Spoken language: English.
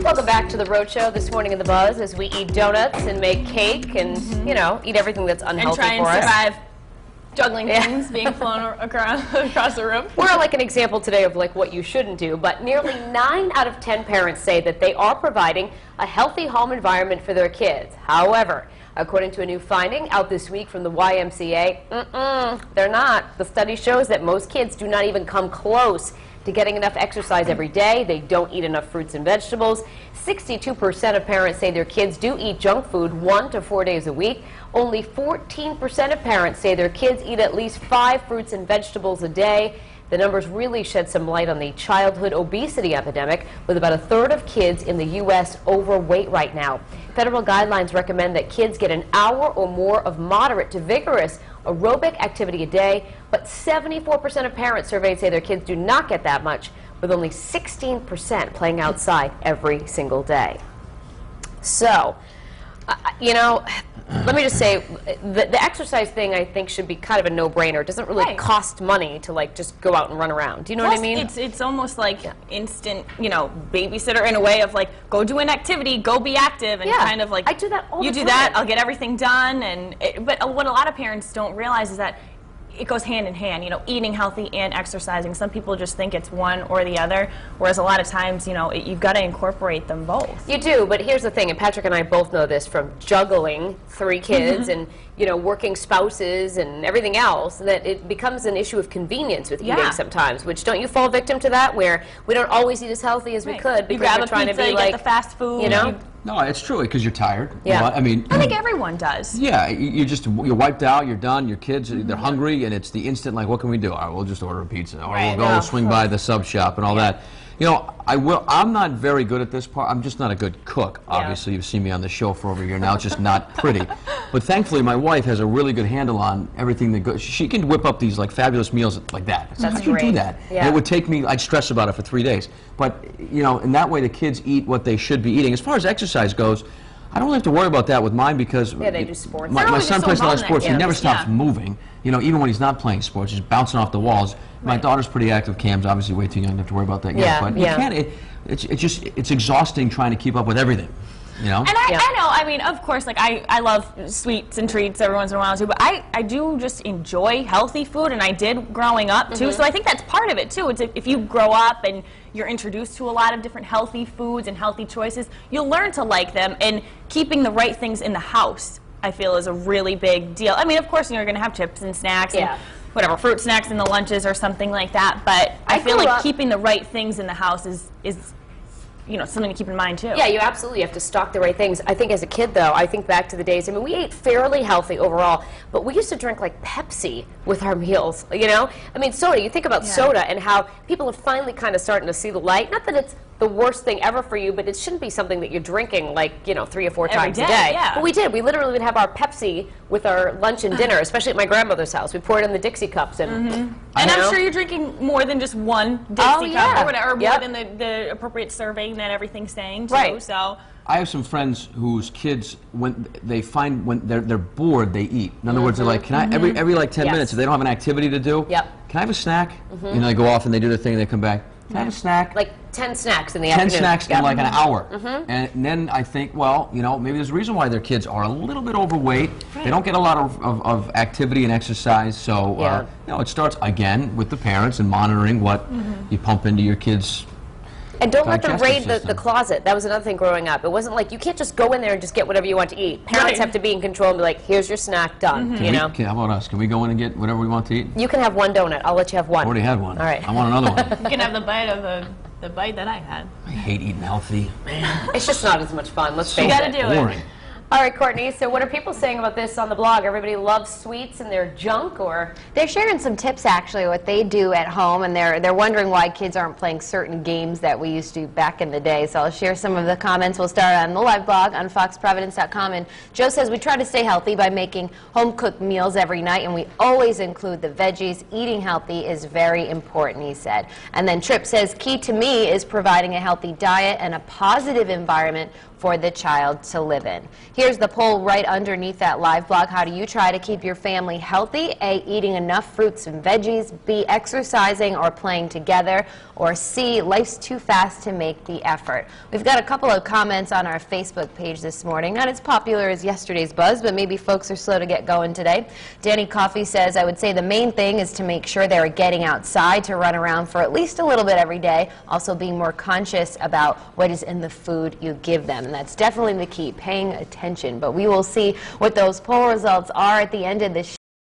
Welcome back to the Road Show this morning in the Buzz as we eat donuts and make cake and, you know, eat everything that's unhealthy for us. And try and survive juggling things being flown across the room. We're like an example today of like what you shouldn't do, but nearly 9 out of 10 parents say that they are providing a healthy home environment for their kids. However, according to a new finding out this week from the YMCA, they're not. The study shows that most kids do not even come close to getting enough exercise every day. They don't eat enough fruits and vegetables. 62% of parents say their kids do eat junk food 1 to 4 days a week. Only 14% of parents say their kids eat at least 5 fruits and vegetables a day. The numbers really shed some light on the childhood obesity epidemic, with about 1/3 of kids in the U.S. overweight right now. Federal guidelines recommend that kids get an hour or more of moderate to vigorous aerobic activity a day, but 74% of parents surveyed say their kids do not get that much, with only 16% playing outside every single day. So, you know, let me just say, the exercise thing I think should be kind of a no-brainer. It doesn't really cost money to like just go out and run around. Do you know what I mean? It's almost like instant, you know, babysitter in a way of like, go do an activity, go be active, and kind of like, I do that all the time. You do that, I'll get everything done. But what a lot of parents don't realize is that it goes hand in hand, you know, eating healthy and exercising. Some people just think it's one or the other, whereas a lot of times, you know, you've got to incorporate them both. You do, but here's the thing, and Patrick and I both know this from juggling 3 kids and, you know, working spouses and everything else, that it becomes an issue of convenience with eating sometimes, which don't you fall victim to that, where we don't always eat as healthy as we could because we're trying to be like, get the fast food, you know? No, it's true, because you're tired. Yeah. You know, I mean, I think everyone does. Yeah, you're wiped out, you're done, your kids, they're hungry, and it's the instant, like, what can we do? All right, we'll just order a pizza, or we'll go swing by the sub shop and all that. You know, I'm not very good at this part. I'm just not a good cook. Obviously, you've seen me on the show for over a year now. It's just not pretty. But thankfully, my wife has a really good handle on everything that goes. She can whip up these like fabulous meals like that. That's How do you do that? Yeah. And it would take me, I'd stress about it for 3 days. But, you know, in that way, the kids eat what they should be eating. As far as exercise goes, I don't really have to worry about that with mine because they do sports. My son plays a lot of sports. He never stops Yeah. moving. You know, even when he's not playing sports, he's bouncing off the walls. My daughter's pretty active. Cam's obviously way too young to have to worry about that yet. But you can't. It's exhausting trying to keep up with everything. You know? And I know, I mean, of course, like, I love sweets and treats every once in a while, too, but I do just enjoy healthy food, and I did growing up, too, so I think that's part of it, too. It's if you grow up and you're introduced to a lot of different healthy foods and healthy choices, you'll learn to like them, and keeping the right things in the house, I feel, is a really big deal. I mean, of course, you're going to have chips and snacks and whatever, fruit snacks in the lunches or something like that, but I feel like keeping the right things in the house is you know, something to keep in mind, too. Yeah, you absolutely have to stock the right things. I think as a kid, though, I think back to the days, I mean, we ate fairly healthy overall, but we used to drink, like, Pepsi with our meals, you know? I mean, soda, you think about soda and how people are finally kind of starting to see the light. Not that it's the worst thing ever for you, but it shouldn't be something that you're drinking, like, you know, 3 or 4 times a day. Yeah. But we did. We literally would have our Pepsi with our lunch and dinner, especially at my grandmother's house. We poured it in the Dixie cups. And, and I'm sure you're drinking more than just one Dixie cup or whatever, or more than the appropriate serving that everything's saying, too. So I have some friends whose kids, when they're bored, they eat. In other words, they're like, can I every like 10 minutes, if they don't have an activity to do, can I have a snack? You know, they go off and they do their thing, and they come back. Can I have a snack? Like 10 snacks in the afternoon. 10 snacks in like an hour. And then I think, well, you know, maybe there's a reason why their kids are a little bit overweight. They don't get a lot of activity and exercise. So, you know, it starts, again, with the parents and monitoring what you pump into your kids. And don't let them raid the closet. That was another thing growing up. It wasn't like, you can't just go in there and just get whatever you want to eat. Parents have to be in control and be like, here's your snack, done, you know? How about us? Can we go in and get whatever we want to eat? You can have 1 donut. I'll let you have 1. I already had one. All right. I want another one. you can have the bite of the bite that I had. I hate eating healthy. Man. It's just not as much fun. Let's face it. You gotta do boring. it. All right, Courtney, so what are people saying about this on the blog? Everybody loves sweets and their junk, or? They're sharing some tips, actually, what they do at home, and they're wondering why kids aren't playing certain games that we used to back in the day. So I'll share some of the comments. We'll start on the live blog on foxprovidence.com. And Joe says, we try to stay healthy by making home-cooked meals every night, and we always include the veggies. Eating healthy is very important, he said. And then Tripp says, key to me is providing a healthy diet and a positive environment for the child to live in. Here's the poll right underneath that live blog. How do you try to keep your family healthy? A, eating enough fruits and veggies. B, exercising or playing together. Or C, life's too fast to make the effort. We've got a couple of comments on our Facebook page this morning. Not as popular as yesterday's buzz, but maybe folks are slow to get going today. Danny Coffey says, I would say the main thing is to make sure they're getting outside to run around for at least a little bit every day. Also being more conscious about what is in the food you give them. And that's definitely the key, paying attention. But we will see what those poll results are at the end of this